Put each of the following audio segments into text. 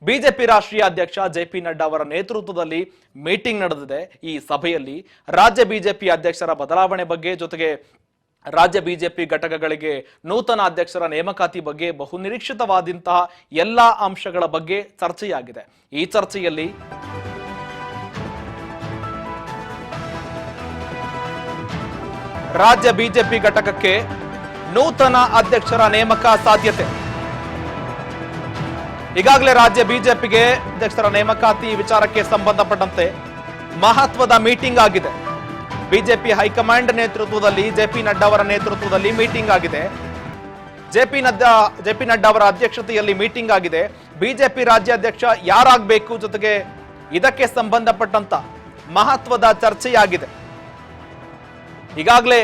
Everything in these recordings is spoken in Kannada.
ಬಿಜೆಪಿ ರಾಷ್ಟ್ರೀಯ ಅಧ್ಯಕ್ಷ ಜೆಪಿ ನಡ್ಡಾ ಅವರ ನೇತೃತ್ವದಲ್ಲಿ ಮೀಟಿಂಗ್ ನಡೆದಿದೆ. ಈ ಸಭೆಯಲ್ಲಿ ರಾಜ್ಯ ಬಿಜೆಪಿ ಅಧ್ಯಕ್ಷರ ಬದಲಾವಣೆ ಬಗ್ಗೆ ಜೊತೆಗೆ ರಾಜ್ಯ ಬಿಜೆಪಿ ಘಟಕಗಳಿಗೆ ನೂತನ ಅಧ್ಯಕ್ಷರ ನೇಮಕಾತಿ ಬಗ್ಗೆ ಬಹುನಿರೀಕ್ಷಿತವಾದಂತಹ ಎಲ್ಲಾ ಅಂಶಗಳ ಬಗ್ಗೆ ಚರ್ಚೆಯಾಗಿದೆ. ಈ ಚರ್ಚೆಯಲ್ಲಿ ರಾಜ್ಯ ಬಿಜೆಪಿ ಘಟಕಕ್ಕೆ ನೂತನ ಅಧ್ಯಕ್ಷರ ನೇಮಕ ಸಾಧ್ಯತೆ. ಈಗಾಗಲೇ ರಾಜ್ಯ ಬಿಜೆಪಿಗೆ ಅಧ್ಯಕ್ಷರ ನೇಮಕಾತಿ ವಿಚಾರಕ್ಕೆ ಸಂಬಂಧಪಟ್ಟಂತೆ ಮಹತ್ವದ ಮೀಟಿಂಗ್ ಆಗಿದೆ. ಬಿಜೆಪಿ ಹೈಕಮಾಂಡ್ ನೇತೃತ್ವದಲ್ಲಿ ಜೆಪಿ ನಡ್ಡಾ ಅವರ ನೇತೃತ್ವದಲ್ಲಿ ಮೀಟಿಂಗ್ ಆಗಿದೆ. ಜೆಪಿ ನಡ್ಡಾ ಅವರ ಅಧ್ಯಕ್ಷತೆಯಲ್ಲಿ ಮೀಟಿಂಗ್ ಆಗಿದೆ. ಬಿಜೆಪಿ ರಾಜ್ಯಾಧ್ಯಕ್ಷ ಯಾರಾಗಬೇಕು ಜೊತೆಗೆ ಇದಕ್ಕೆ ಸಂಬಂಧಪಟ್ಟಂತ ಮಹತ್ವದ ಚರ್ಚೆಯಾಗಿದೆ. ಈಗಾಗಲೇ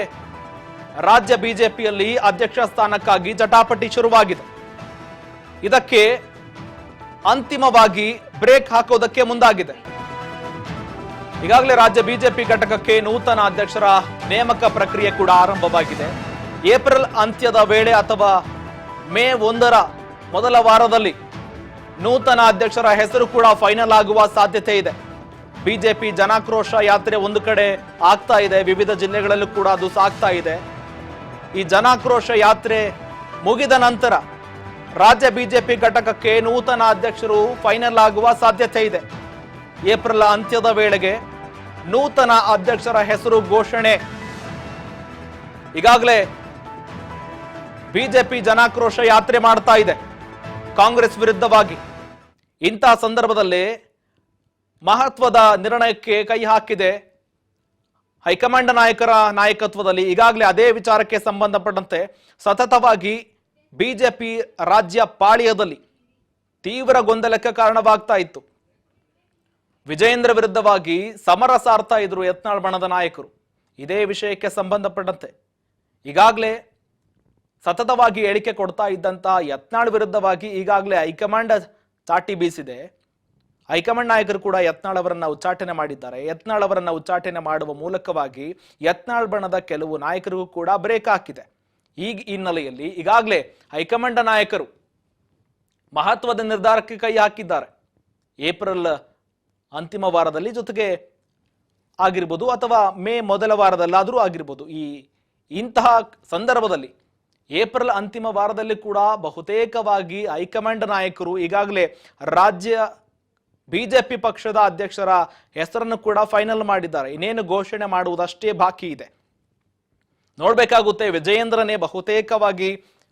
ರಾಜ್ಯ ಬಿಜೆಪಿಯಲ್ಲಿ ಅಧ್ಯಕ್ಷ ಸ್ಥಾನಕ್ಕಾಗಿ ಜಟಾಪಟಿ ಶುರುವಾಗಿದೆ. ಇದಕ್ಕೆ ಅಂತಿಮವಾಗಿ ಬ್ರೇಕ್ ಹಾಕೋದಕ್ಕೆ ಮುಂದಾಗಿದೆ. ಈಗಾಗಲೇ ರಾಜ್ಯ ಬಿಜೆಪಿ ಘಟಕಕ್ಕೆ ನೂತನ ಅಧ್ಯಕ್ಷರ ನೇಮಕ ಪ್ರಕ್ರಿಯೆ ಕೂಡ ಆರಂಭವಾಗಿದೆ. ಏಪ್ರಿಲ್ ಅಂತ್ಯದ ವೇಳೆ ಅಥವಾ ಮೇ 1ರ ಮೊದಲ ವಾರದಲ್ಲಿ ನೂತನ ಅಧ್ಯಕ್ಷರ ಹೆಸರು ಕೂಡ ಫೈನಲ್ ಆಗುವ ಸಾಧ್ಯತೆ ಇದೆ. ಬಿಜೆಪಿ ಜನಾಕ್ರೋಶ ಯಾತ್ರೆ ಒಂದು ಕಡೆ ಆಗ್ತಾ ಇದೆ, ವಿವಿಧ ಜಿಲ್ಲೆಗಳಲ್ಲೂ ಕೂಡ ಅದು ಸಾಗ್ತಾ ಇದೆ. ಈ ಜನಾಕ್ರೋಶ ಯಾತ್ರೆ ಮುಗಿದ ನಂತರ ರಾಜ್ಯ ಬಿಜೆಪಿ ಘಟಕಕ್ಕೆ ನೂತನ ಅಧ್ಯಕ್ಷರು ಫೈನಲ್ ಆಗುವ ಸಾಧ್ಯತೆ ಇದೆ. ಏಪ್ರಿಲ್ ಅಂತ್ಯದ ವೇಳೆಗೆ ನೂತನ ಅಧ್ಯಕ್ಷರ ಹೆಸರು ಘೋಷಣೆ. ಈಗಾಗಲೇ ಬಿಜೆಪಿ ಜನಾಕ್ರೋಶ ಯಾತ್ರೆ ಮಾಡ್ತಾ ಇದೆ ಕಾಂಗ್ರೆಸ್ ವಿರುದ್ಧವಾಗಿ. ಇಂತಹ ಸಂದರ್ಭದಲ್ಲಿ ಮಹತ್ವದ ನಿರ್ಣಯಕ್ಕೆ ಕೈ ಹಾಕಿದೆ ಹೈಕಮಾಂಡ್ ನಾಯಕರ ನಾಯಕತ್ವದಲ್ಲಿ. ಈಗಾಗಲೇ ಅದೇ ವಿಚಾರಕ್ಕೆ ಸಂಬಂಧಪಟ್ಟಂತೆ ಸತತವಾಗಿ ಬಿಜೆಪಿ ರಾಜ್ಯ ಪಾಳ್ಯದಲ್ಲಿ ತೀವ್ರ ಗೊಂದಲಕ್ಕೆ ಕಾರಣವಾಗ್ತಾ ಇತ್ತು. ವಿಜಯೇಂದ್ರ ವಿರುದ್ಧವಾಗಿ ಸಮರ ಸಾರ್ತಾ ಇದ್ರು ಯತ್ನಾಳ್ ಬಣದ ನಾಯಕರು. ಇದೇ ವಿಷಯಕ್ಕೆ ಸಂಬಂಧಪಟ್ಟಂತೆ ಈಗಾಗಲೇ ಸತತವಾಗಿ ಹೇಳಿಕೆ ಕೊಡ್ತಾ ಇದ್ದಂತ ಯತ್ನಾಳ್ ವಿರುದ್ಧವಾಗಿ ಈಗಾಗಲೇ ಹೈಕಮಾಂಡ್ ಚಾಟಿ ಬೀಸಿದೆ. ಹೈಕಮಾಂಡ್ ನಾಯಕರು ಕೂಡ ಯತ್ನಾಳ್ ಅವರನ್ನ ಉಚ್ಚಾಟನೆ ಮಾಡಿದ್ದಾರೆ. ಯತ್ನಾಳ್ ಅವರನ್ನ ಉಚ್ಚಾಟನೆ ಮಾಡುವ ಮೂಲಕವಾಗಿ ಯತ್ನಾಳ್ ಬಣದ ಕೆಲವು ನಾಯಕರಿಗೂ ಕೂಡ ಬ್ರೇಕ್ ಹಾಕಿದೆ. ಈ ಹಿನ್ನೆಲೆಯಲ್ಲಿ ಈಗಾಗಲೇ ಹೈಕಮಾಂಡ್ ನಾಯಕರು ಮಹತ್ವದ ನಿರ್ಧಾರಕ್ಕೆ ಕೈ ಹಾಕಿದ್ದಾರೆ. ಏಪ್ರಿಲ್ ಅಂತಿಮ ವಾರದಲ್ಲಿ ಜೊತೆಗೆ ಆಗಿರ್ಬೋದು ಅಥವಾ ಮೇ ಮೊದಲ ವಾರದಲ್ಲಾದರೂ ಆಗಿರ್ಬೋದು. ಇಂತಹ ಸಂದರ್ಭದಲ್ಲಿ ಏಪ್ರಿಲ್ ಅಂತಿಮ ವಾರದಲ್ಲಿ ಕೂಡ ಬಹುತೇಕವಾಗಿ ಹೈಕಮಾಂಡ್ ನಾಯಕರು ಈಗಾಗಲೇ ರಾಜ್ಯ ಬಿಜೆಪಿ ಪಕ್ಷದ ಅಧ್ಯಕ್ಷರ ಹೆಸರನ್ನು ಕೂಡ ಫೈನಲ್ ಮಾಡಿದ್ದಾರೆ. ಇನ್ನೇನು ಘೋಷಣೆ ಮಾಡುವುದಷ್ಟೇ ಬಾಕಿ ಇದೆ. ನೋಡ್ಬೇಕಾಗುತ್ತೆ. ವಿಜಯೇಂದ್ರನೇ ಬಹುತೇಕವಾಗಿ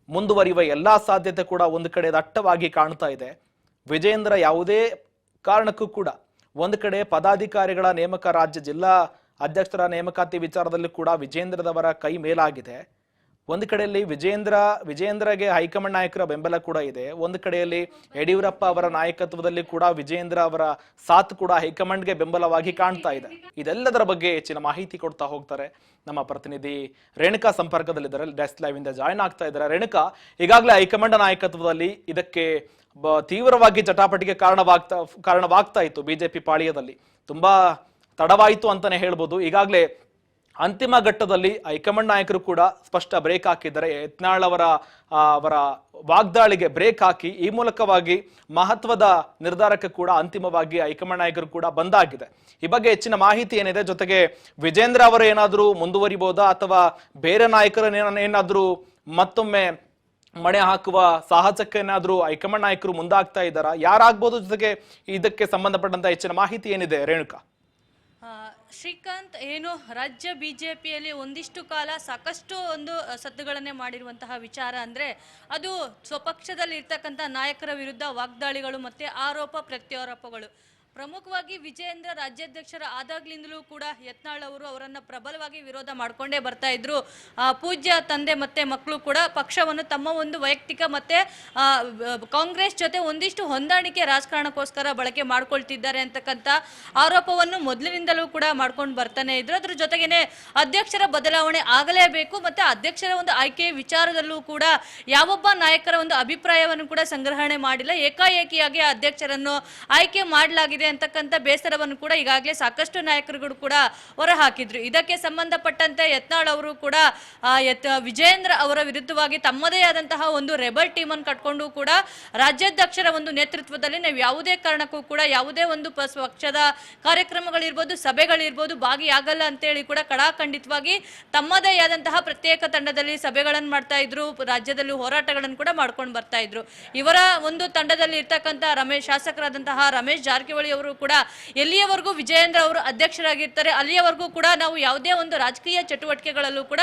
ಮುಂದುವರಿಯುವ ಎಲ್ಲಾ ಸಾಧ್ಯತೆ ಕೂಡ ಒಂದು ಕಡೆ ದಟ್ಟವಾಗಿ ಕಾಣ್ತಾ ಇದೆ. ವಿಜಯೇಂದ್ರ ಯಾವುದೇ ಕಾರಣಕ್ಕೂ ಕೂಡ ಒಂದು ಕಡೆ ಪದಾಧಿಕಾರಿಗಳ ನೇಮಕ, ರಾಜ್ಯ ಜಿಲ್ಲಾ ಅಧ್ಯಕ್ಷರ ನೇಮಕಾತಿ ವಿಚಾರದಲ್ಲಿ ಕೂಡ ವಿಜಯೇಂದ್ರದವರ ಕೈ ಮೇಲಾಗಿದೆ. ಒಂದು ಕಡೆಯಲ್ಲಿ ವಿಜಯೇಂದ್ರಗೆ ಹೈಕಮಾಂಡ್ ನಾಯಕರ ಬೆಂಬಲ ಕೂಡ ಇದೆ. ಒಂದು ಕಡೆಯಲ್ಲಿ ಯಡಿಯೂರಪ್ಪ ಅವರ ನಾಯಕತ್ವದಲ್ಲಿ ಕೂಡ ವಿಜಯೇಂದ್ರ ಅವರ ಸಾಥ್ ಕೂಡ ಹೈಕಮಾಂಡ್ಗೆ ಬೆಂಬಲವಾಗಿ ಕಾಣ್ತಾ ಇದೆ. ಇದೆಲ್ಲದರ ಬಗ್ಗೆ ಹೆಚ್ಚಿನ ಮಾಹಿತಿ ಕೊಡ್ತಾ ಹೋಗ್ತಾರೆ ನಮ್ಮ ಪ್ರತಿನಿಧಿ ರೇಣುಕಾ ಸಂಪರ್ಕದಲ್ಲಿದ್ದಾರೆ. ಡೆಸ್ಕ್ ಲೈವ್ ಇಂದ ಜಾಯ್ನ್ ಆಗ್ತಾ ಇದ್ದಾರೆ. ರೇಣುಕಾ, ಈಗಾಗಲೇ ಹೈಕಮಾಂಡ್ ನಾಯಕತ್ವದಲ್ಲಿ ಇದಕ್ಕೆ ತೀವ್ರವಾಗಿ ಜಟಾಪಟಿಗೆ ಕಾರಣವಾಗ್ತಾ ಇತ್ತು. ಬಿಜೆಪಿ ಪಾಳ್ಯದಲ್ಲಿ ತುಂಬಾ ತಡವಾಯಿತು ಅಂತಾನೆ ಹೇಳ್ಬೋದು. ಈಗಾಗಲೇ ಅಂತಿಮ ಘಟ್ಟದಲ್ಲಿ ಹೈಕಮಾಂಡ್ ನಾಯಕರು ಕೂಡ ಸ್ಪಷ್ಟ ಬ್ರೇಕ್ ಹಾಕಿದ್ದಾರೆ. ಯತ್ನಾಳ್ ಅವರ ವಾಗ್ದಾಳಿಗೆ ಬ್ರೇಕ್ ಹಾಕಿ ಈ ಮೂಲಕವಾಗಿ ಮಹತ್ವದ ನಿರ್ಧಾರಕ್ಕೆ ಕೂಡ ಅಂತಿಮವಾಗಿ ಹೈಕಮಾಂಡ್ ನಾಯಕರು ಕೂಡ ಬಂದಾಗಿದೆ. ಈ ಬಗ್ಗೆ ಹೆಚ್ಚಿನ ಮಾಹಿತಿ ಏನಿದೆ, ಜೊತೆಗೆ ವಿಜೇಂದ್ರ ಅವರು ಏನಾದರೂ ಮುಂದುವರಿಬಹುದಾ ಅಥವಾ ಬೇರೆ ನಾಯಕರು ಏನಾದರೂ ಮತ್ತೊಮ್ಮೆ ಮಣೆ ಹಾಕುವ ಸಾಹಸಕ್ಕೇನಾದ್ರೂ ಹೈಕಮಾಂಡ್ ನಾಯಕರು ಮುಂದಾಗ್ತಾ ಇದ್ದಾರಾ? ಯಾರಾಗ್ಬೋದು? ಜೊತೆಗೆ ಇದಕ್ಕೆ ಸಂಬಂಧಪಟ್ಟಂತ ಹೆಚ್ಚಿನ ಮಾಹಿತಿ ಏನಿದೆ ರೇಣುಕಾ? ಶ್ರೀಕಾಂತ್, ಏನು ರಾಜ್ಯ ಬಿಜೆಪಿಯಲ್ಲಿ ಒಂದಿಷ್ಟು ಕಾಲ ಸಾಕಷ್ಟು ಒಂದು ಸದ್ದುಗಳನ್ನೇ ಮಾಡಿರುವಂತಹ ವಿಚಾರ ಅಂದರೆ ಅದು ಸ್ವಪಕ್ಷದಲ್ಲಿ ಇರ್ತಕ್ಕಂಥ ನಾಯಕರ ವಿರುದ್ಧ ವಾಗ್ದಾಳಿಗಳು ಮತ್ತು ಆರೋಪ ಪ್ರತ್ಯಾರೋಪಗಳು. ಪ್ರಮುಖವಾಗಿ ವಿಜಯೇಂದ್ರ ರಾಜ್ಯಾಧ್ಯಕ್ಷರ ಆದಾಗ್ಲಿಂದಲೂ ಕೂಡ ಯತ್ನಾಳ್ ಅವರು ಅವರನ್ನು ಪ್ರಬಲವಾಗಿ ವಿರೋಧ ಮಾಡಿಕೊಂಡೇ ಬರ್ತಾ ಇದ್ರು. ಪೂಜ್ಯ ತಂದೆ ಮತ್ತೆ ಮಕ್ಕಳು ಕೂಡ ಪಕ್ಷವನ್ನು ತಮ್ಮ ಒಂದು ವೈಯಕ್ತಿಕ ಮತ್ತೆ ಕಾಂಗ್ರೆಸ್ ಜೊತೆ ಒಂದಿಷ್ಟು ಹೊಂದಾಣಿಕೆ ರಾಜಕಾರಣಕ್ಕೋಸ್ಕರ ಬಳಕೆ ಮಾಡ್ಕೊಳ್ತಿದ್ದಾರೆ ಅಂತಕ್ಕಂಥ ಆರೋಪವನ್ನು ಮೊದಲಿನಿಂದಲೂ ಕೂಡ ಮಾಡ್ಕೊಂಡು ಬರ್ತಾನೆ ಇದ್ರು. ಅದ್ರ ಜೊತೆಗೇನೆ ಅಧ್ಯಕ್ಷರ ಬದಲಾವಣೆ ಆಗಲೇಬೇಕು ಮತ್ತೆ ಅಧ್ಯಕ್ಷರ ಒಂದು ಆಯ್ಕೆ ವಿಚಾರದಲ್ಲೂ ಕೂಡ ಯಾವೊಬ್ಬ ನಾಯಕರ ಒಂದು ಅಭಿಪ್ರಾಯವನ್ನು ಕೂಡ ಸಂಗ್ರಹಣೆ ಮಾಡಿಲ್ಲ. ಏಕಾಏಕಿಯಾಗಿ ಅಧ್ಯಕ್ಷರನ್ನು ಆಯ್ಕೆ ಮಾಡಲಾಗಿದೆ ಆಗಿದೆ ಅಂತಕ್ಕಂಥ ಬೇಸರವನ್ನು ಕೂಡ ಈಗಾಗಲೇ ಸಾಕಷ್ಟು ನಾಯಕರುಗಳು ಕೂಡ ಹೊರಹಾಕಿದ್ರು. ಇದಕ್ಕೆ ಸಂಬಂಧಪಟ್ಟಂತೆ ಯತ್ನಾಳ್ ಅವರು ಕೂಡ ವಿಜಯೇಂದ್ರ ಅವರ ವಿರುದ್ಧವಾಗಿ ತಮ್ಮದೇ ಆದಂತಹ ಒಂದು ರೆಬಲ್ ಟೀಮ್ ಅನ್ನು ಕಟ್ಕೊಂಡು ಕೂಡ ರಾಜ್ಯಾಧ್ಯಕ್ಷರ ಒಂದು ನೇತೃತ್ವದಲ್ಲಿ ನಾವು ಯಾವುದೇ ಕಾರಣಕ್ಕೂ ಕೂಡ ಯಾವುದೇ ಒಂದು ಪಕ್ಷದ ಕಾರ್ಯಕ್ರಮಗಳಿರ್ಬೋದು, ಸಭೆಗಳಿರ್ಬೋದು ಭಾಗಿಯಾಗಲ್ಲ ಅಂತೇಳಿ ಕೂಡ ಕಡಾಖಂಡಿತವಾಗಿ ತಮ್ಮದೇ ಆದಂತಹ ಪ್ರತ್ಯೇಕ ತಂಡದಲ್ಲಿ ಸಭೆಗಳನ್ನು ಮಾಡ್ತಾ ಇದ್ರು, ರಾಜ್ಯದಲ್ಲಿ ಹೋರಾಟಗಳನ್ನು ಕೂಡ ಮಾಡ್ಕೊಂಡು ಬರ್ತಾ ಇದ್ರು. ಇವರ ಒಂದು ತಂಡದಲ್ಲಿ ಇರ್ತಕ್ಕಂಥ ಶಾಸಕರಾದಂತಹ ರಮೇಶ್ ಜಾರಕಿಹೊಳಿ ಅವರು ಕೂಡ ಎಲ್ಲಿಯವರೆಗೂ ವಿಜಯೇಂದ್ರ ಅವರು ಅಧ್ಯಕ್ಷರಾಗಿರ್ತಾರೆ ಅಲ್ಲಿಯವರೆಗೂ ಕೂಡ ನಾವು ಯಾವುದೇ ಒಂದು ರಾಜಕೀಯ ಚಟುವಟಿಕೆಗಳಲ್ಲೂ ಕೂಡ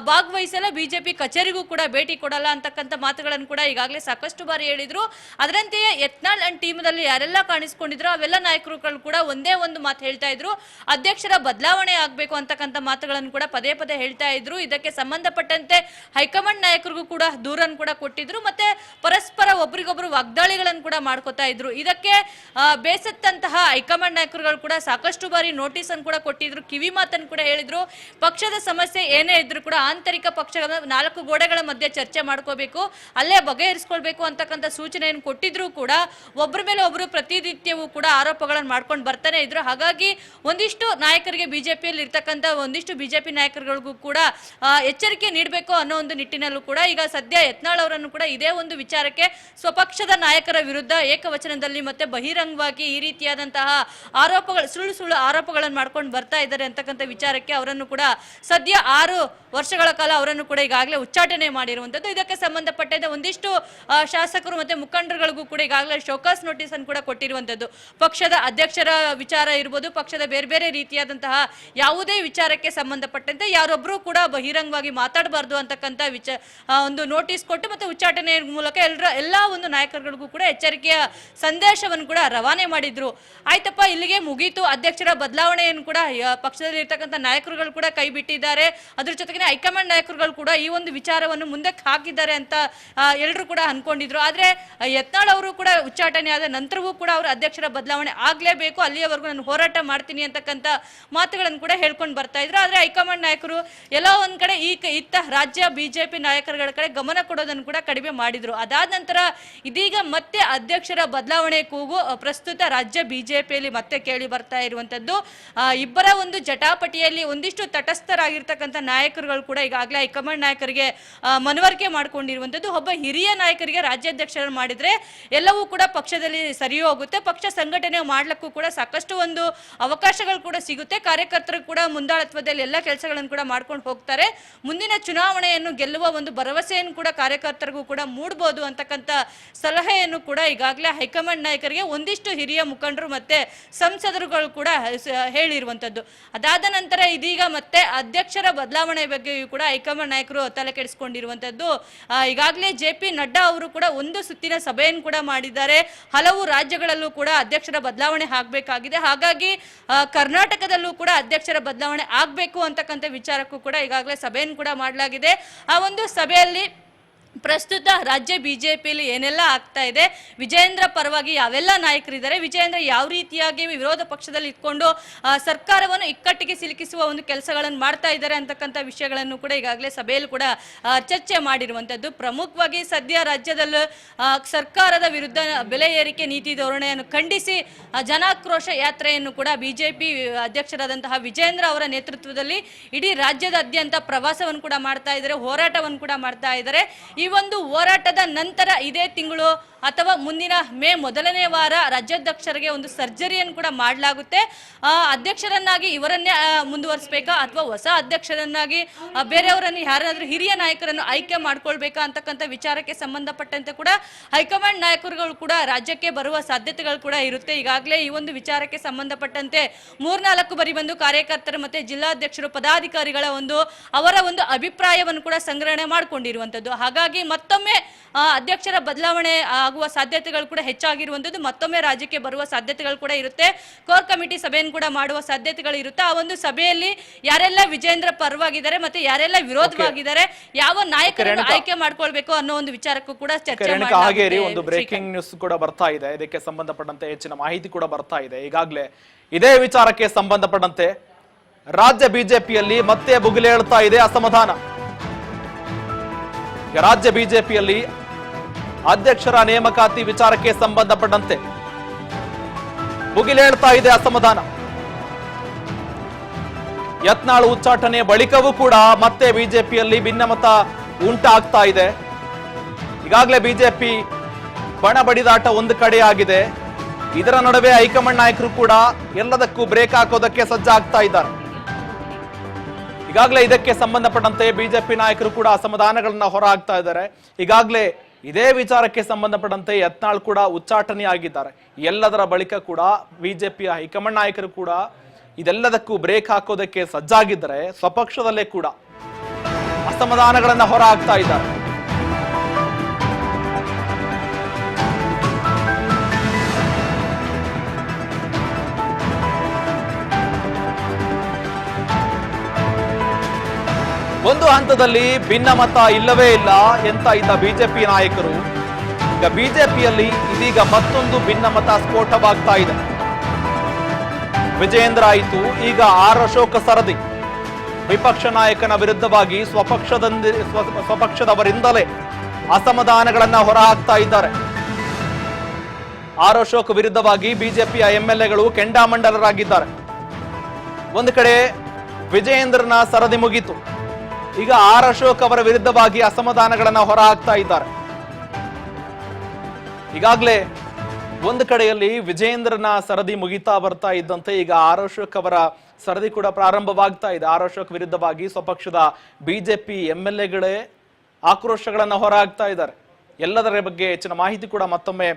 ಭಾಗವಹಿಸಲ್ಲ, ಬಿಜೆಪಿ ಕಚೇರಿಗೂ ಕೂಡ ಭೇಟಿ ಕೊಡಲ್ಲ ಅಂತಕ್ಕಂಥ ಮಾತುಗಳನ್ನು ಕೂಡ ಈಗಾಗಲೇ ಸಾಕಷ್ಟು ಬಾರಿ ಹೇಳಿದ್ರು. ಅದರಂತೆಯೇ ಯತ್ನಾಳ್ ಅಂಡ್ ಟೀಮ್ದಲ್ಲಿ ಯಾರೆಲ್ಲ ಕಾಣಿಸ್ಕೊಂಡಿದ್ರು ಅವೆಲ್ಲ ನಾಯಕರುಗಳು ಕೂಡ ಒಂದೇ ಒಂದು ಮಾತು ಹೇಳ್ತಾ ಇದ್ರು, ಅಧ್ಯಕ್ಷರ ಬದಲಾವಣೆ ಆಗಬೇಕು ಅಂತಕ್ಕಂಥ ಮಾತುಗಳನ್ನು ಕೂಡ ಪದೇ ಪದೇ ಹೇಳ್ತಾ ಇದ್ರು. ಇದಕ್ಕೆ ಸಂಬಂಧಪಟ್ಟಂತೆ ಹೈಕಮಾಂಡ್ ನಾಯಕರಿಗೂ ಕೂಡ ದೂರನ್ನು ಕೂಡ ಕೊಟ್ಟಿದ್ರು, ಮತ್ತೆ ಪರಸ್ಪರ ಒಬ್ರಿಗೊಬ್ರು ವಾಗ್ದಾಳಿಗಳನ್ನು ಕೂಡ ಮಾಡ್ಕೋತಾ ಇದ್ರು. ಇದಕ್ಕೆ ಬೇಸತ್ತಂತಹ ಹೈಕಮಾಂಡ್ ನಾಯಕರುಗಳು ಕೂಡ ಸಾಕಷ್ಟು ಬಾರಿ ನೋಟಿಸ್ ಅನ್ನು ಕೂಡ ಕೊಟ್ಟಿದ್ರು, ಕಿವಿ ಮಾತನ್ನು ಕೂಡ ಹೇಳಿದ್ರು. ಪಕ್ಷದ ಸಮಸ್ಯೆ ಏನೇ ಇದ್ರು ಕೂಡ ಆಂತರಿಕ ಪಕ್ಷಗಳ 4 ಗೋಡೆಗಳ ಮಧ್ಯೆ ಚರ್ಚೆ ಮಾಡ್ಕೋಬೇಕು, ಅಲ್ಲೇ ಬಗೆಹರಿಸ್ಕೊಳ್ಬೇಕು ಅಂತಕ್ಕಂಥ ಸೂಚನೆಯನ್ನು ಕೊಟ್ಟಿದ್ರು ಕೂಡ ಒಬ್ಬರ ಮೇಲೆ ಒಬ್ರು ಪ್ರತಿನಿತ್ಯವೂ ಕೂಡ ಆರೋಪಗಳನ್ನು ಮಾಡ್ಕೊಂಡು ಬರ್ತಾನೆ ಇದ್ರು. ಹಾಗಾಗಿ ಒಂದಿಷ್ಟು ನಾಯಕರಿಗೆ ಬಿಜೆಪಿಯಲ್ಲಿ ಇರ್ತಕ್ಕಂಥ ಒಂದಿಷ್ಟು ಬಿಜೆಪಿ ನಾಯಕರುಗಳಿಗೂ ಕೂಡ ಎಚ್ಚರಿಕೆ ನೀಡಬೇಕು ಅನ್ನೋ ಒಂದು ನಿಟ್ಟಿನಲ್ಲೂ ಕೂಡ ಈಗ ಸದ್ಯ ಯತ್ನಾಳ್ ಅವರನ್ನು ಕೂಡ ಇದೇ ಒಂದು ವಿಚಾರಕ್ಕೆ ಸ್ವಪಕ್ಷದ ನಾಯಕರ ವಿರುದ್ಧ ಏಕವಚನದಲ್ಲಿ ಮತ್ತೆ ಬಹಿರಂಗವಾಗಿ ಈ ರೀತಿಯಾದಂತಹ ಆರೋಪಗಳು ಸುಳ್ಳು ಆರೋಪಗಳನ್ನು ಮಾಡ್ಕೊಂಡು ಬರ್ತಾ ಇದ್ದಾರೆ ಅಂತಕ್ಕಂಥ ವಿಚಾರಕ್ಕೆ ಅವರನ್ನು ಕೂಡ ಸದ್ಯ 6 ವರ್ಷಗಳ ಕಾಲ ಅವರನ್ನು ಕೂಡ ಈಗಾಗಲೇ ಉಚ್ಚಾಟನೆ ಮಾಡಿರುವಂಥದ್ದು. ಇದಕ್ಕೆ ಸಂಬಂಧಪಟ್ಟಂತೆ ಒಂದಿಷ್ಟು ಶಾಸಕರು ಮತ್ತೆ ಮುಖಂಡರುಗಳಿಗೂ ಕೂಡ ಈಗಾಗಲೇ ಶೋಕಾಸ್ ನೋಟಿಸ್ ಅನ್ನು ಕೂಡ ಕೊಟ್ಟಿರುವಂಥದ್ದು. ಪಕ್ಷದ ಅಧ್ಯಕ್ಷರ ವಿಚಾರ ಇರ್ಬೋದು, ಪಕ್ಷದ ಬೇರೆ ಬೇರೆ ರೀತಿಯಾದಂತಹ ಯಾವುದೇ ವಿಚಾರಕ್ಕೆ ಸಂಬಂಧಪಟ್ಟಂತೆ ಯಾರೊಬ್ಬರು ಕೂಡ ಬಹಿರಂಗವಾಗಿ ಮಾತಾಡಬಾರ್ದು ಅಂತಕ್ಕಂಥ ಒಂದು ನೋಟಿಸ್ ಕೊಟ್ಟು ಮತ್ತೆ ಉಚ್ಚಾಟನೆ ಮೂಲಕ ಎಲ್ಲ ಒಂದು ನಾಯಕರುಗಳಿಗೂ ಕೂಡ ಎಚ್ಚರಿಕೆಯ ಸಂದೇಶವನ್ನು ಕೂಡ ರವಾನೆ ಮಾಡಿದ್ರು. ಆಯ್ತಪ್ಪ, ಇಲ್ಲಿಗೆ ಮುಗೀತು, ಅಧ್ಯಕ್ಷರ ಬದಲಾವಣೆಯನ್ನು ಕೂಡ ಪಕ್ಷದಲ್ಲಿ ಇರ್ತಕ್ಕಂಥ ನಾಯಕರುಗಳು ಕೂಡ ಕೈ ಬಿಟ್ಟಿದ್ದಾರೆ, ಅದ್ರ ಜೊತೆಗೆ ಹೈಕಮಾಂಡ್ ನಾಯಕರುಗಳು ಕೂಡ ಈ ಒಂದು ವಿಚಾರವನ್ನು ಮುಂದಕ್ಕೆ ಹಾಕಿದ್ದಾರೆ ಅಂತ ಎಲ್ಲರೂ ಕೂಡ ಅನ್ಕೊಂಡಿದ್ರು. ಆದ್ರೆ ಯತ್ನಾಳ್ ಅವರು ಕೂಡ ಉಚ್ಚಾಟನೆ ಆದ ನಂತರವೂ ಕೂಡ ಅವರು ಅಧ್ಯಕ್ಷರ ಬದಲಾವಣೆ ಆಗ್ಲೇಬೇಕು, ಅಲ್ಲಿಯವರೆಗೂ ನಾನು ಹೋರಾಟ ಮಾಡ್ತೀನಿ ಅಂತಕ್ಕಂಥ ಮಾತುಗಳನ್ನು ಕೂಡ ಹೇಳ್ಕೊಂಡು ಬರ್ತಾ ಇದ್ರು. ಆದ್ರೆ ಹೈಕಮಾಂಡ್ ನಾಯಕರು ಎಲ್ಲ ಒಂದ್ ಕಡೆ ಇತ್ತ ರಾಜ್ಯ ಬಿಜೆಪಿ ನಾಯಕರುಗಳ ಕಡೆ ಗಮನ ಕೊಡೋದನ್ನು ಕೂಡ ಕಡಿಮೆ ಮಾಡಿದ್ರು. ಅದಾದ ನಂತರ ಇದೀಗ ಮತ್ತೆ ಅಧ್ಯಕ್ಷರ ಬದಲಾವಣೆ ಕೂಗು ಪ್ರಸ್ತುತ ರಾಜ್ಯ ಬಿಜೆಪಿಯಲ್ಲಿ ಮತ್ತೆ ಕೇಳಿ ಬರ್ತಾ ಇರುವಂತದ್ದು. ಇಬ್ಬರ ಒಂದು ಜಟಾಪಟಿಯಲ್ಲಿ ಒಂದಿಷ್ಟು ತಟಸ್ಥರಾಗಿರ್ತಕ್ಕಂಥ ನಾಯಕರುಗಳು ಕೂಡ ಈಗಾಗಲೇ ಹೈಕಮಾಂಡ್ ನಾಯಕರಿಗೆ ಮನವರಿಕೆ ಮಾಡ್ಕೊಂಡಿರುವಂತದ್ದು. ಒಬ್ಬ ಹಿರಿಯ ನಾಯಕರಿಗೆ ರಾಜ್ಯಾಧ್ಯಕ್ಷರು ಮಾಡಿದ್ರೆ ಎಲ್ಲವೂ ಕೂಡ ಪಕ್ಷದಲ್ಲಿ ಸರಿ ಹೋಗುತ್ತೆ, ಪಕ್ಷ ಸಂಘಟನೆ ಮಾಡ್ಲಿಕ್ಕೂ ಕೂಡ ಸಾಕಷ್ಟು ಒಂದು ಅವಕಾಶಗಳು ಕೂಡ ಸಿಗುತ್ತೆ, ಕಾರ್ಯಕರ್ತರು ಕೂಡ ಮುಂದಾಳತ್ವದಲ್ಲಿ ಎಲ್ಲ ಕೆಲಸಗಳನ್ನು ಕೂಡ ಮಾಡ್ಕೊಂಡು ಹೋಗ್ತಾರೆ, ಮುಂದಿನ ಚುನಾವಣೆಯನ್ನು ಗೆಲ್ಲುವ ಒಂದು ಭರವಸೆಯನ್ನು ಕೂಡ ಕಾರ್ಯಕರ್ತರಿಗೂ ಕೂಡ ಮೂಡಬಹುದು ಅಂತಕ್ಕಂಥ ಸಲಹೆಯನ್ನು ಕೂಡ ಈಗಾಗಲೇ ಹೈಕಮಾಂಡ್ ನಾಯಕರಿಗೆ ಒಂದಿಷ್ಟು ಹಿರಿಯ ಮುಖಂಡರು ಮತ್ತೆ ಸಂಸದರುಗಳು ಕೂಡ ಹೇಳಿರುವಂತದ್ದು. ಅದಾದ ನಂತರ ಇದೀಗ ಮತ್ತೆ ಅಧ್ಯಕ್ಷರ ಬದಲಾವಣೆ ಬಗ್ಗೆಯೂ ಕೂಡ ಹೈಕಮಾಂಡ್ ನಾಯಕರು ತಲೆ ಕೆಡಿಸಿಕೊಂಡಿರುವಂತದ್ದು. ಈಗಾಗಲೇ JP ನಡ್ಡಾ ಅವರು ಕೂಡ ಒಂದು ಸುತ್ತಿನ ಸಭೆಯನ್ನು ಕೂಡ ಮಾಡಿದ್ದಾರೆ. ಹಲವು ರಾಜ್ಯಗಳಲ್ಲೂ ಕೂಡ ಅಧ್ಯಕ್ಷರ ಬದಲಾವಣೆ ಆಗಬೇಕಾಗಿದೆ, ಹಾಗಾಗಿ ಕರ್ನಾಟಕದಲ್ಲೂ ಕೂಡ ಅಧ್ಯಕ್ಷರ ಬದಲಾವಣೆ ಆಗಬೇಕು ಅಂತಕ್ಕಂಥ ವಿಚಾರಕ್ಕೂ ಕೂಡ ಈಗಾಗಲೇ ಸಭೆಯನ್ನು ಕೂಡ ಮಾಡಲಾಗಿದೆ. ಆ ಒಂದು ಸಭೆಯಲ್ಲಿ ಪ್ರಸ್ತುತ ರಾಜ್ಯ ಬಿಜೆಪಿಯಲ್ಲಿ ಏನೆಲ್ಲ ಆಗ್ತಾ ಇದೆ, ವಿಜಯೇಂದ್ರ ಪರವಾಗಿ ಯಾವೆಲ್ಲ ನಾಯಕರಿದ್ದಾರೆ, ವಿಜಯೇಂದ್ರ ಯಾವ ರೀತಿಯಾಗಿ ವಿರೋಧ ಪಕ್ಷದಲ್ಲಿ ಇಟ್ಕೊಂಡು ಸರ್ಕಾರವನ್ನು ಇಕ್ಕಟ್ಟಿಗೆ ಸಿಲುಕಿಸುವ ಒಂದು ಕೆಲಸಗಳನ್ನು ಮಾಡ್ತಾ ಇದ್ದಾರೆ ಅಂತಕ್ಕಂಥ ವಿಷಯಗಳನ್ನು ಕೂಡ ಈಗಾಗಲೇ ಸಭೆಯಲ್ಲಿ ಕೂಡ ಚರ್ಚೆ ಮಾಡಿರುವಂಥದ್ದು. ಪ್ರಮುಖವಾಗಿ ಸದ್ಯ ರಾಜ್ಯದಲ್ಲಿ ಸರ್ಕಾರದ ವಿರುದ್ಧ ಬೆಲೆ ಏರಿಕೆ ನೀತಿ ಧೋರಣೆಯನ್ನು ಖಂಡಿಸಿ ಜನಾಕ್ರೋಶ ಯಾತ್ರೆಯನ್ನು ಕೂಡ ಬಿಜೆಪಿ ಅಧ್ಯಕ್ಷರಾದಂತಹ ವಿಜಯೇಂದ್ರ ಅವರ ನೇತೃತ್ವದಲ್ಲಿ ಇಡೀ ರಾಜ್ಯದಾದ್ಯಂತ ಪ್ರವಾಸವನ್ನು ಕೂಡ ಮಾಡ್ತಾ ಇದ್ದಾರೆ, ಹೋರಾಟವನ್ನು ಕೂಡ ಮಾಡ್ತಾ ಇದ್ದಾರೆ. ಈ ಒಂದು ಹೋರಾಟದ ನಂತರ ಇದೇ ತಿಂಗಳು ಅಥವಾ ಮುಂದಿನ ಮೇ 1ನೇ ವಾರ ರಾಜ್ಯಾಧ್ಯಕ್ಷರಿಗೆ ಒಂದು ಸರ್ಜರಿಯನ್ನು ಕೂಡ ಮಾಡಲಾಗುತ್ತೆ. ಅಧ್ಯಕ್ಷರನ್ನಾಗಿ ಇವರನ್ನೇ ಮುಂದುವರಿಸಬೇಕಾ ಅಥವಾ ಹೊಸ ಅಧ್ಯಕ್ಷರನ್ನಾಗಿ ಬೇರೆಯವರನ್ನು ಯಾರಾದರೂ ಹಿರಿಯ ನಾಯಕರನ್ನು ಆಯ್ಕೆ ಮಾಡ್ಕೊಳ್ಬೇಕಾ ಅಂತಕ್ಕಂಥ ವಿಚಾರಕ್ಕೆ ಸಂಬಂಧಪಟ್ಟಂತೆ ಕೂಡ ಹೈಕಮಾಂಡ್ ನಾಯಕರುಗಳು ಕೂಡ ರಾಜ್ಯಕ್ಕೆ ಬರುವ ಸಾಧ್ಯತೆಗಳು ಕೂಡ ಇರುತ್ತೆ. ಈಗಾಗಲೇ ಈ ಒಂದು ವಿಚಾರಕ್ಕೆ ಸಂಬಂಧಪಟ್ಟಂತೆ 3-4 ಬಾರಿ ಬಂದು ಕಾರ್ಯಕರ್ತರು ಮತ್ತೆ ಜಿಲ್ಲಾಧ್ಯಕ್ಷರು ಪದಾಧಿಕಾರಿಗಳ ಅವರ ಒಂದು ಅಭಿಪ್ರಾಯವನ್ನು ಕೂಡ ಸಂಗ್ರಹಣೆ ಮಾಡಿಕೊಂಡಿರುವಂಥದ್ದು. ಹಾಗಾಗಿ ಮತ್ತೊಮ್ಮೆ ಅಧ್ಯಕ್ಷರ ಬದಲಾವಣೆ ಆಗುವ ಸಾಧ್ಯತೆಗಳು ಕೂಡ ಹೆಚ್ಚಾಗಿರುವಂಥದ್ದು, ಮತ್ತೊಮ್ಮೆ ರಾಜ್ಯಕ್ಕೆ ಬರುವ ಸಾಧ್ಯತೆಗಳು ಕೂಡ ಇರುತ್ತೆ. ಕೋರ್ ಕಮಿಟಿ ಸಭೆಯನ್ನು ಕೂಡ ಮಾಡುವ ಸಾಧ್ಯತೆಗಳು ಇರುತ್ತೆ. ಆ ಒಂದು ಸಭೆಯಲ್ಲಿ ಯಾರೆಲ್ಲ ವಿಜಯೇಂದ್ರ ಪರವಾಗಿದ್ದಾರೆ ಮತ್ತೆ ಯಾರೆಲ್ಲ ವಿರೋಧವಾಗಿದ್ದಾರೆ, ಯಾವ ನಾಯಕರನ್ನು ಆಯ್ಕೆ ಮಾಡ್ಕೊಳ್ಬೇಕು ಅನ್ನೋ ಒಂದು ವಿಚಾರಕ್ಕೂ ಕೂಡ ಚರ್ಚೆ ಮಾಡಲಾಗಿದೆ. ಒಂದು ಬ್ರೇಕಿಂಗ್ ನ್ಯೂಸ್ ಕೂಡ ಬರ್ತಾ ಇದೆ, ಇದಕ್ಕೆ ಸಂಬಂಧಪಟ್ಟಂತೆ ಹೆಚ್ಚಿನ ಮಾಹಿತಿ ಕೂಡ ಬರ್ತಾ ಇದೆ. ಈಗಾಗಲೇ ಇದೇ ವಿಚಾರಕ್ಕೆ ಸಂಬಂಧಪಟ್ಟಂತೆ ರಾಜ್ಯ ಬಿಜೆಪಿಯಲ್ಲಿ ಮತ್ತೆ ಭುಗಿಲೇಳ್ತಾ ಇದೆ ಅಸಮಾಧಾನ. ರಾಜ್ಯ ಬಿಜೆಪಿಯಲ್ಲಿ ಅಧ್ಯಕ್ಷರ ನೇಮಕಾತಿ ವಿಚಾರಕ್ಕೆ ಸಂಬಂಧಪಟ್ಟಂತೆ ಭುಗಿಲೇಳ್ತಾ ಇದೆ ಅಸಮಾಧಾನ. ಯತ್ನಾಳ್ ಉಚ್ಚಾಟನೆ ಬಳಿಕವೂ ಕೂಡ ಮತ್ತೆ ಬಿಜೆಪಿಯಲ್ಲಿ ಭಿನ್ನಮತ ಉಂಟಾಗ್ತಾ ಇದೆ. ಈಗಾಗಲೇ ಬಿಜೆಪಿ ಬಣ ಬಡಿದಾಟ ಒಂದು ಕಡೆ ಆಗಿದೆ. ಇದರ ನಡುವೆ ಹೈಕಮಾಂಡ್ ನಾಯಕರು ಕೂಡ ಎಲ್ಲದಕ್ಕೂ ಬ್ರೇಕ್ ಹಾಕೋದಕ್ಕೆ ಸಜ್ಜಾಗ್ತಾ ಇದ್ದಾರೆ. ಈಗಾಗಲೇ ಇದಕ್ಕೆ ಸಂಬಂಧಪಟ್ಟಂತೆ ಬಿಜೆಪಿ ನಾಯಕರು ಕೂಡ ಅಸಮಾಧಾನಗಳನ್ನ ಹೊರ ಹಾಕ್ತಾ ಇದ್ದಾರೆ. ಈಗಾಗಲೇ ಇದೇ ವಿಚಾರಕ್ಕೆ ಸಂಬಂಧಪಟ್ಟಂತೆ ಯತ್ನಾಳ್ ಕೂಡ ಉಚ್ಚಾಟನೆ ಆಗಿದ್ದಾರೆ. ಎಲ್ಲದರ ಬಳಿಕ ಕೂಡ ಬಿಜೆಪಿಯ ಹೈಕಮಾಂಡ್ ನಾಯಕರು ಕೂಡ ಇದೆಲ್ಲದಕ್ಕೂ ಬ್ರೇಕ್ ಹಾಕೋದಕ್ಕೆ ಸಜ್ಜಾಗಿದ್ದಾರೆ. ಸ್ವಪಕ್ಷದಲ್ಲೇ ಕೂಡ ಅಸಮಾಧಾನಗಳನ್ನ ಹೊರ ಹಾಕ್ತಾ ಇದ್ದಾರೆ. ಒಂದು ಹಂತದಲ್ಲಿ ಭಿನ್ನಮತ ಇಲ್ಲವೇ ಇಲ್ಲ ಎಂತ ಇದ್ದ ಬಿಜೆಪಿ ನಾಯಕರು ಈಗ ಬಿಜೆಪಿಯಲ್ಲಿ ಇದೀಗ ಮತ್ತೊಂದು ಭಿನ್ನಮತ ಸ್ಫೋಟವಾಗ್ತಾ ಇದೆ. ವಿಜಯೇಂದ್ರ ಆಯಿತು, ಈಗ ಆರ್ ಅಶೋಕ್ ಸರದಿ. ವಿಪಕ್ಷ ನಾಯಕನ ವಿರುದ್ಧವಾಗಿ ಸ್ವಪಕ್ಷದವರಿಂದಲೇ ಅಸಮಾಧಾನಗಳನ್ನ ಹೊರಹಾಕ್ತಾ ಇದ್ದಾರೆ. ಆರ್ ಅಶೋಕ್ ವಿರುದ್ಧವಾಗಿ ಬಿಜೆಪಿಯ ಎಂಎಲ್ಎಗಳು ಕೆಂಡಾಮಂಡಲರಾಗಿದ್ದಾರೆ. ಒಂದು ಕಡೆ ವಿಜಯೇಂದ್ರನ ಸರದಿ ಮುಗಿತು, ಈಗ ಆರ್ ಅಶೋಕ್ ಅವರ ವಿರುದ್ಧವಾಗಿ ಅಸಮಾಧಾನಗಳನ್ನ ಹೊರಹಾಕ್ತಾ ಇದ್ದಾರೆ. ಈಗಾಗಲೇ ಒಂದು ಕಡೆಯಲ್ಲಿ ವಿಜಯೇಂದ್ರನ ಸರದಿ ಮುಗಿತಾ ಬರ್ತಾ ಇದ್ದಂತೆ ಈಗ ಆರ್ ಅಶೋಕ್ ಅವರ ಸರದಿ ಕೂಡ ಪ್ರಾರಂಭವಾಗ್ತಾ ಇದೆ. ಆರ್ ಅಶೋಕ್ ವಿರುದ್ಧವಾಗಿ ಸ್ವಪಕ್ಷದ ಬಿಜೆಪಿ ಎಂಎಲ್ಎಗಳೇ ಆಕ್ರೋಶಗಳನ್ನ ಹೊರಹಾಕ್ತಾ ಇದ್ದಾರೆ. ಎಲ್ಲದರ ಬಗ್ಗೆ ಹೆಚ್ಚಿನ ಮಾಹಿತಿ ಕೂಡ ಮತ್ತೊಮ್ಮೆ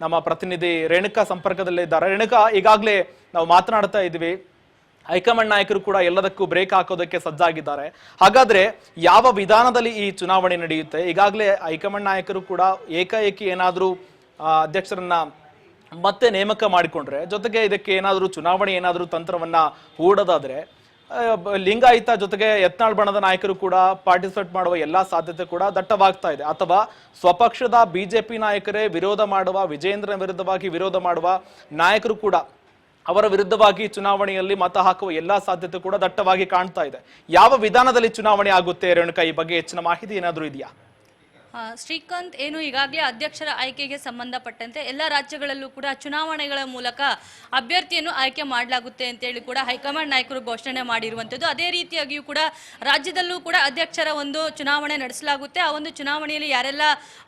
ನಮ್ಮ ಪ್ರತಿನಿಧಿ ರೇಣುಕಾ ಸಂಪರ್ಕದಲ್ಲಿದ್ದಾರೆ. ರೇಣುಕಾ, ಈಗಾಗಲೇ ನಾವು ಮಾತನಾಡ್ತಾ ಇದ್ವಿ, ಹೈಕಮಾಂಡ್ ನಾಯಕರು ಕೂಡ ಎಲ್ಲದಕ್ಕೂ ಬ್ರೇಕ್ ಹಾಕೋದಕ್ಕೆ ಸಜ್ಜಾಗಿದ್ದಾರೆ. ಹಾಗಾದ್ರೆ ಯಾವ ವಿಧಾನದಲ್ಲಿ ಈ ಚುನಾವಣೆ ನಡೆಯುತ್ತೆ? ಈಗಾಗಲೇ ಹೈಕಮಾಂಡ್ ನಾಯಕರು ಕೂಡ ಏಕಾಏಕಿ ಏನಾದ್ರೂ ಅಧ್ಯಕ್ಷರನ್ನ ಮತ್ತೆ ನೇಮಕ ಮಾಡಿಕೊಂಡ್ರೆ, ಜೊತೆಗೆ ಇದಕ್ಕೆ ಏನಾದ್ರೂ ಚುನಾವಣೆ ಏನಾದ್ರೂ ತಂತ್ರವನ್ನ ಹೂಡೋದಾದ್ರೆ ಲಿಂಗಾಯತ ಜೊತೆಗೆ ಯತ್ನಾಳ್ ಬಣದ ನಾಯಕರು ಕೂಡ ಪಾರ್ಟಿಸಿಪೇಟ್ ಮಾಡುವ ಎಲ್ಲಾ ಸಾಧ್ಯತೆ ಕೂಡ ದಟ್ಟವಾಗ್ತಾ ಇದೆ. ಅಥವಾ ಸ್ವಪಕ್ಷದ ಬಿಜೆಪಿ ನಾಯಕರೇ ವಿರೋಧ ಮಾಡುವ, ವಿಜಯೇಂದ್ರನ ವಿರುದ್ಧವಾಗಿ ವಿರೋಧ ಮಾಡುವ ನಾಯಕರು ಕೂಡ ಅವರ ವಿರುದ್ಧವಾಗಿ ಚುನಾವಣೆಯಲ್ಲಿ ಮತ ಹಾಕುವ ಎಲ್ಲಾ ಸಾಧ್ಯತೆ ಕೂಡ ದಟ್ಟವಾಗಿ ಕಾಣ್ತಾ ಇದೆ. ಯಾವ ವಿಧಾನದಲ್ಲಿ ಚುನಾವಣೆ ಆಗುತ್ತೆ ರೇಣುಕಾ, ಈ ಬಗ್ಗೆ ಹೆಚ್ಚಿನ ಮಾಹಿತಿ ಏನಾದರೂ ಇದೆಯಾ? ಶ್ರೀಕಾಂತ್, ಏನು ಈಗಾಗಲೇ ಅಧ್ಯಕ್ಷರ ಆಯ್ಕೆಗೆ ಸಂಬಂಧಪಟ್ಟಂತೆ ಎಲ್ಲ ರಾಜ್ಯಗಳಲ್ಲೂ ಕೂಡ ಚುನಾವಣೆಗಳ ಮೂಲಕ ಅಭ್ಯರ್ಥಿಯನ್ನು ಆಯ್ಕೆ ಮಾಡಲಾಗುತ್ತೆ ಅಂತೇಳಿ ಕೂಡ ಹೈಕಮಾಂಡ್ ನಾಯಕರು ಘೋಷಣೆ ಮಾಡಿರುವಂಥದ್ದು. ಅದೇ ರೀತಿಯಾಗಿಯೂ ಕೂಡ ರಾಜ್ಯದಲ್ಲೂ ಕೂಡ ಅಧ್ಯಕ್ಷರ ಒಂದು ಚುನಾವಣೆ ನಡೆಸಲಾಗುತ್ತೆ. ಆ ಒಂದು ಚುನಾವಣೆಯಲ್ಲಿ ಯಾರೆಲ್ಲ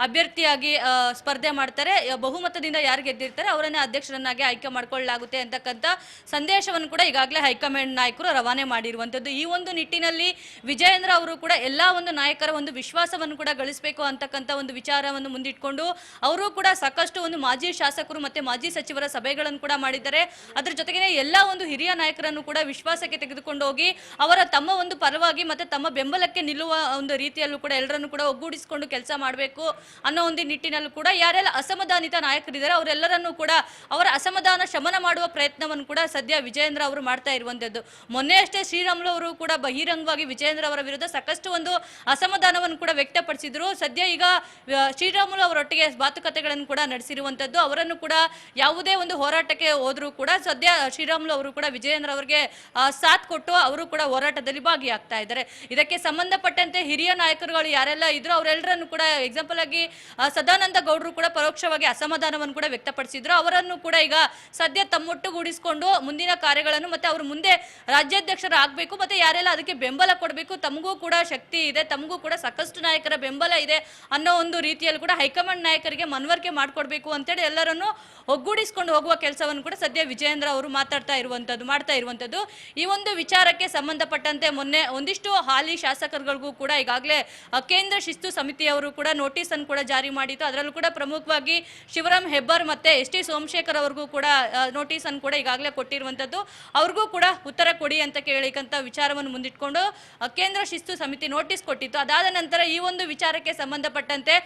ಅಭ್ಯರ್ಥಿಯಾಗಿ ಸ್ಪರ್ಧೆ ಮಾಡ್ತಾರೆ, ಬಹುಮತದಿಂದ ಯಾರು ಗೆದ್ದಿರ್ತಾರೆ ಅವರನ್ನೇ ಅಧ್ಯಕ್ಷರನ್ನಾಗಿ ಆಯ್ಕೆ ಮಾಡಿಕೊಳ್ಳಲಾಗುತ್ತೆ ಅಂತಕ್ಕಂಥ ಸಂದೇಶವನ್ನು ಕೂಡ ಈಗಾಗಲೇ ಹೈಕಮಾಂಡ್ ನಾಯಕರು ರವಾನೆ ಮಾಡಿರುವಂಥದ್ದು. ಈ ಒಂದು ನಿಟ್ಟಿನಲ್ಲಿ ವಿಜಯೇಂದ್ರ ಅವರು ಕೂಡ ಎಲ್ಲ ಒಂದು ನಾಯಕರ ಒಂದು ವಿಶ್ವಾಸವನ್ನು ಕೂಡ ಗಳಿಸಬೇಕು ಅಂತಕ್ಕಂಥ ಒಂದು ವಿಚಾರವನ್ನು ಮುಂದಿಟ್ಕೊಂಡು ಅವರು ಕೂಡ ಸಾಕಷ್ಟು ಒಂದು ಮಾಜಿ ಶಾಸಕರು ಮತ್ತೆ ಮಾಜಿ ಸಚಿವರ ಸಭೆಗಳನ್ನು ಕೂಡ ಮಾಡಿದ್ದಾರೆ. ಅದರ ಜೊತೆಗೆ ಎಲ್ಲ ಒಂದು ಹಿರಿಯ ನಾಯಕರನ್ನು ಕೂಡ ವಿಶ್ವಾಸಕ್ಕೆ ತೆಗೆದುಕೊಂಡು ಹೋಗಿ ಅವರ ತಮ್ಮ ಒಂದು ಪರವಾಗಿ ಮತ್ತೆ ತಮ್ಮ ಬೆಂಬಲಕ್ಕೆ ನಿಲ್ಲುವ ಒಂದು ರೀತಿಯಲ್ಲೂ ಕೂಡ ಎಲ್ಲರನ್ನು ಕೂಡ ಒಗ್ಗೂಡಿಸಿಕೊಂಡು ಕೆಲಸ ಮಾಡಬೇಕು ಅನ್ನೋ ಒಂದು ನಿಟ್ಟಿನಲ್ಲೂ ಕೂಡ ಯಾರೆಲ್ಲ ಅಸಮಾಧಾನಿತ ನಾಯಕರಿದ್ದಾರೆ ಅವರೆಲ್ಲರನ್ನೂ ಕೂಡ ಅವರ ಅಸಮಾಧಾನ ಶಮನ ಮಾಡುವ ಪ್ರಯತ್ನವನ್ನು ಕೂಡ ಸದ್ಯ ವಿಜಯೇಂದ್ರ ಅವರು ಮಾಡ್ತಾ ಇರುವಂತದ್ದು. ಮೊನ್ನೆ ಅಷ್ಟೇ ಶ್ರೀರಾಮುಲು ಅವರು ಕೂಡ ಬಹಿರಂಗವಾಗಿ ವಿಜಯೇಂದ್ರ ಅವರ ವಿರುದ್ಧ ಸಾಕಷ್ಟು ಒಂದು ಅಸಮಾಧಾನವನ್ನು ಕೂಡ ವ್ಯಕ್ತಪಡಿಸಿದ್ರು. ಸದ್ಯ ಈಗ ಶ್ರೀರಾಮುಲು ಅವರೊಟ್ಟಿಗೆ ಮಾತುಕತೆಗಳನ್ನು ಕೂಡ ನಡೆಸಿರುವಂತದ್ದು. ಅವರನ್ನು ಕೂಡ ಯಾವುದೇ ಒಂದು ಹೋರಾಟಕ್ಕೆ ಹೋದ್ರೂ ಕೂಡ ಸದ್ಯ ಶ್ರೀರಾಮುಲು ಅವರು ಕೂಡ ವಿಜಯೇಂದ್ರ ಅವರಿಗೆ ಸಾಥ್ ಕೊಟ್ಟು ಅವರು ಕೂಡ ಹೋರಾಟದಲ್ಲಿ ಭಾಗಿಯಾಗ್ತಾ ಇದ್ದಾರೆ. ಇದಕ್ಕೆ ಸಂಬಂಧಪಟ್ಟಂತೆ ಹಿರಿಯ ನಾಯಕರುಗಳು ಯಾರೆಲ್ಲ ಇದ್ರು ಅವರೆಲ್ಲರನ್ನು ಕೂಡ ಎಕ್ಸಾಂಪಲ್ ಆಗಿ ಸದಾನಂದ ಗೌಡರು ಕೂಡ ಪರೋಕ್ಷವಾಗಿ ಅಸಮಾಧಾನವನ್ನು ಕೂಡ ವ್ಯಕ್ತಪಡಿಸಿದ್ರು. ಅವರನ್ನು ಕೂಡ ಈಗ ಸದ್ಯ ತಮ್ಮೊಟ್ಟುಗೂಡಿಸಿಕೊಂಡು ಮುಂದಿನ ಕಾರ್ಯಗಳನ್ನು ಮತ್ತೆ ಅವರು ಮುಂದೆ ರಾಜ್ಯಾಧ್ಯಕ್ಷರಾಗಬೇಕು ಮತ್ತೆ ಯಾರೆಲ್ಲ ಅದಕ್ಕೆ ಬೆಂಬಲ ಕೊಡಬೇಕು, ತಮಗೂ ಕೂಡ ಶಕ್ತಿ ಇದೆ, ತಮಗೂ ಕೂಡ ಸಾಕಷ್ಟು ನಾಯಕರ ಬೆಂಬಲ ಇದೆ ಅನ್ನೋ ಒಂದು ರೀತಿಯಲ್ಲಿ ಕೂಡ ಹೈಕಮಾಂಡ್ ನಾಯಕರಿಗೆ ಮನವರಿಕೆ ಮಾಡಿಕೊಡ್ಬೇಕು ಅಂತೇಳಿ ಎಲ್ಲರನ್ನು ಒಗ್ಗೂಡಿಸಿಕೊಂಡು ಹೋಗುವ ಕೆಲಸವನ್ನು ಕೂಡ ಸದ್ಯ ವಿಜಯೇಂದ್ರ ಅವರು ಮಾಡ್ತಾ ಇರುವಂತದ್ದು. ಈ ಒಂದು ವಿಚಾರಕ್ಕೆ ಸಂಬಂಧಪಟ್ಟಂತೆ ಮೊನ್ನೆ ಒಂದಿಷ್ಟು ಹಾಲಿ ಶಾಸಕರುಗಳಿಗೂ ಕೂಡ ಈಗಾಗಲೇ ಕೇಂದ್ರ ಶಿಸ್ತು ಸಮಿತಿಯವರು ಕೂಡ ನೋಟಿಸ್ ಅನ್ನು ಕೂಡ ಜಾರಿ ಮಾಡಿತ್ತು. ಅದರಲ್ಲೂ ಕೂಡ ಪ್ರಮುಖವಾಗಿ ಶಿವರಾಮ್ ಹೆಬ್ಬಾರ್ ಮತ್ತೆ ಎಸ್ ಟಿ ಸೋಮಶೇಖರ್ ಅವ್ರಿಗೂ ಕೂಡ ನೋಟಿಸ್ ಅನ್ನು ಕೂಡ ಈಗಾಗಲೇ ಕೊಟ್ಟಿರುವಂತದ್ದು. ಅವ್ರಿಗೂ ಕೂಡ ಉತ್ತರ ಕೊಡಿ ಅಂತ ಕೇಳಿಕಂತ ವಿಚಾರವನ್ನು ಮುಂದಿಟ್ಕೊಂಡು ಕೇಂದ್ರ ಶಿಸ್ತು ಸಮಿತಿ ನೋಟಿಸ್ ಕೊಟ್ಟಿತ್ತು. ಅದಾದ ನಂತರ ಈ ಒಂದು ವಿಚಾರಕ್ಕೆ ಸಂಬಂಧಪಟ್ಟಂತೆ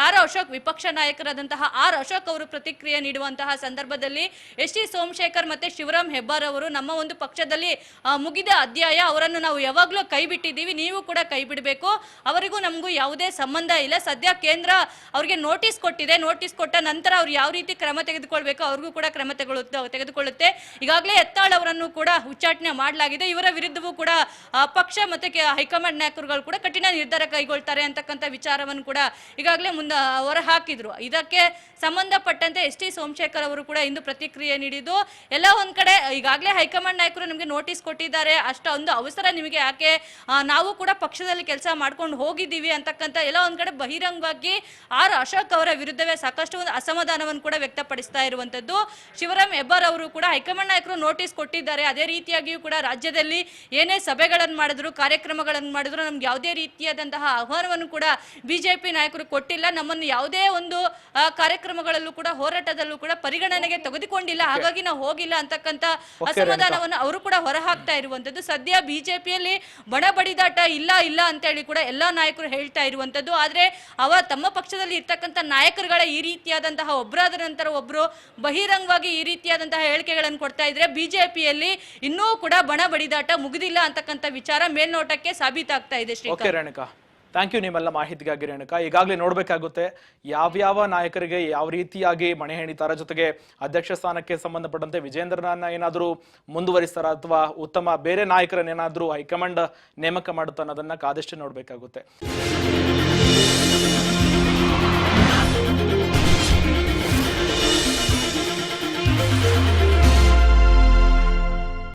ಆರ್ ಅಶೋಕ್, ವಿಪಕ್ಷ ನಾಯಕರಾದಂತಹ ಆರ್ ಅಶೋಕ್ ಅವರು ಪ್ರತಿಕ್ರಿಯೆ ನೀಡುವಂತಹ ಸಂದರ್ಭದಲ್ಲಿ ಎಸ್ ಟಿ ಸೋಮಶೇಖರ್ ಮತ್ತೆ ಶಿವರಾಮ್ ಹೆಬ್ಬಾರ್ ಅವರು ನಮ್ಮ ಒಂದು ಪಕ್ಷದಲ್ಲಿ ಮುಗಿದ ಅಧ್ಯಾಯ, ಅವರನ್ನು ನಾವು ಯಾವಾಗಲೂ ಕೈ ಬಿಟ್ಟಿದ್ದೀವಿ, ನೀವು ಕೂಡ ಕೈ ಬಿಡಬೇಕು, ಅವರಿಗೂ ನಮಗೂ ಯಾವುದೇ ಸಂಬಂಧ ಇಲ್ಲ. ಸದ್ಯ ಕೇಂದ್ರ ಅವರಿಗೆ ನೋಟಿಸ್ ಕೊಟ್ಟಿದೆ, ನೋಟಿಸ್ ಕೊಟ್ಟ ನಂತರ ಅವ್ರು ಯಾವ ರೀತಿ ಕ್ರಮ ತೆಗೆದುಕೊಳ್ಬೇಕು ಅವ್ರಿಗೂ ಕೂಡ ಕ್ರಮ ತೆಗೆದುಕೊಳ್ಳುತ್ತೆ. ಈಗಾಗಲೇ ಯತ್ನಾಳ್ ಅವರನ್ನು ಕೂಡ ಉಚ್ಚಾಟನೆ ಮಾಡಲಾಗಿದೆ. ಇವರ ವಿರುದ್ಧವೂ ಕೂಡ ಪಕ್ಷ ಮತ್ತೆ ಹೈಕಮಾಂಡ್ ನಾಯಕರುಗಳು ಕೂಡ ಕಠಿಣ ನಿರ್ಧಾರ ಕೈಗೊಳ್ತಾರೆ ಅಂತಕ್ಕಂಥ ವಿಚಾರ ವಿಚಾರವನ್ನು ಕೂಡ ಈಗಾಗಲೇ ಹೊರ ಹಾಕಿದ್ರು. ಇದಕ್ಕೆ ಸಂಬಂಧಪಟ್ಟಂತೆ ಎಸ್.ಟಿ. ಸೋಮಶೇಖರ್ ಅವರು ಕೂಡ ಇಂದು ಪ್ರತಿಕ್ರಿಯೆ ನೀಡಿದ್ದು, ಎಲ್ಲ ಒಂದ್ ಕಡೆ ಈಗಾಗಲೇ ಹೈಕಮಾಂಡ್ ನಾಯಕರು ನಿಮಗೆ ನೋಟಿಸ್ ಕೊಟ್ಟಿದ್ದಾರೆ, ಅಷ್ಟೊಂದು ಅವಸರ ನಿಮಗೆ ಯಾಕೆ, ನಾವು ಕೂಡ ಪಕ್ಷದಲ್ಲಿ ಕೆಲಸ ಮಾಡ್ಕೊಂಡು ಹೋಗಿದ್ದೀವಿ ಅಂತಕ್ಕಂಥ ಎಲ್ಲ ಒಂದ್ ಕಡೆ ಬಹಿರಂಗವಾಗಿ ಅಶೋಕ್ ಅವರ ವಿರುದ್ಧವೇ ಸಾಕಷ್ಟು ಒಂದು ಅಸಮಾಧಾನವನ್ನು ಕೂಡ ವ್ಯಕ್ತಪಡಿಸ್ತಾ ಇರುವಂತದ್ದು. ಶಿವರಾಮ್ ಹೆಬ್ಬಾರ್ ಅವರು ಕೂಡ ಹೈಕಮಾಂಡ್ ನಾಯಕರು ನೋಟಿಸ್ ಕೊಟ್ಟಿದ್ದಾರೆ, ಅದೇ ರೀತಿಯಾಗಿಯೂ ಕೂಡ ರಾಜ್ಯದಲ್ಲಿ ಏನೇ ಸಭೆಗಳನ್ನು ಮಾಡಿದ್ರು, ಕಾರ್ಯಕ್ರಮಗಳನ್ನು ಮಾಡಿದ್ರು, ನಮ್ಗೆ ಯಾವುದೇ ರೀತಿಯಾದಂತಹ ಆಹ್ವಾನವನ್ನು ಕೂಡ ಬಿಜೆಪಿ ನಾಯಕರು ಕೊಟ್ಟಿಲ್ಲ, ನಮ್ಮನ್ನು ಯಾವುದೇ ಒಂದು ಕಾರ್ಯಕ್ರಮಗಳಲ್ಲೂ ಕೂಡ ಹೋರಾಟದಲ್ಲೂ ಕೂಡ ಪರಿಗಣನೆಗೆ ತೆಗೆದುಕೊಂಡಿಲ್ಲ, ಹಾಗಾಗಿ ನಾವು ಹೋಗಿಲ್ಲ ಅಂತಕ್ಕಂಥ ಅಸಮಾಧಾನವನ್ನು ಅವರು ಕೂಡ ಹೊರಹಾಕ್ತಾ ಇರುವಂತದ್ದು. ಸದ್ಯ ಬಿಜೆಪಿಯಲ್ಲಿ ಬಣ ಬಡಿದಾಟ ಇಲ್ಲ ಅಂತ ಹೇಳಿ ಕೂಡ ಎಲ್ಲಾ ನಾಯಕರು ಹೇಳ್ತಾ ಇರುವಂತದ್ದು. ಆದ್ರೆ ತಮ್ಮ ಪಕ್ಷದಲ್ಲಿ ಇರ್ತಕ್ಕಂಥ ನಾಯಕರುಗಳ ಈ ರೀತಿಯಾದಂತಹ ಒಬ್ಬರಾದ ನಂತರ ಒಬ್ರು ಬಹಿರಂಗವಾಗಿ ಈ ರೀತಿಯಾದಂತಹ ಹೇಳಿಕೆಗಳನ್ನು ಕೊಡ್ತಾ ಇದ್ರೆ ಬಿಜೆಪಿಯಲ್ಲಿ ಇನ್ನೂ ಕೂಡ ಬಣ ಬಡಿದಾಟ ಮುಗಿದಿಲ್ಲ ಅಂತಕ್ಕಂಥ ವಿಚಾರ ಮೇಲ್ನೋಟಕ್ಕೆ ಸಾಬೀತಾಗ್ತಾ ಇದೆ. ರೇಣುಕಾ, ಥ್ಯಾಂಕ್ ಯು ನಿಮ್ಮೆಲ್ಲ ಮಾಹಿತಿಗಾಗಿ. ರೇಣುಕಾ, ಈಗಾಗಲೇ ನೋಡ್ಬೇಕಾಗುತ್ತೆ ಯಾವ್ಯಾವ ನಾಯಕರಿಗೆ ಯಾವ ರೀತಿಯಾಗಿ ಮಣೆ ಹೆಣಿತಾರ, ಜೊತೆಗೆ ಅಧ್ಯಕ್ಷ ಸ್ಥಾನಕ್ಕೆ ಸಂಬಂಧಪಟ್ಟಂತೆ ವಿಜೇಂದ್ರನ ಏನಾದರೂ ಮುಂದುವರಿಸ್ತಾರ ಅಥವಾ ಉತ್ತಮ ಬೇರೆ ನಾಯಕರನ್ನೇನಾದ್ರೂ ಹೈಕಮಾಂಡ್ ನೇಮಕ ಮಾಡುತ್ತಾ ಅನ್ನೋದನ್ನ ಕಾದಷ್ಟು ನೋಡ್ಬೇಕಾಗುತ್ತೆ.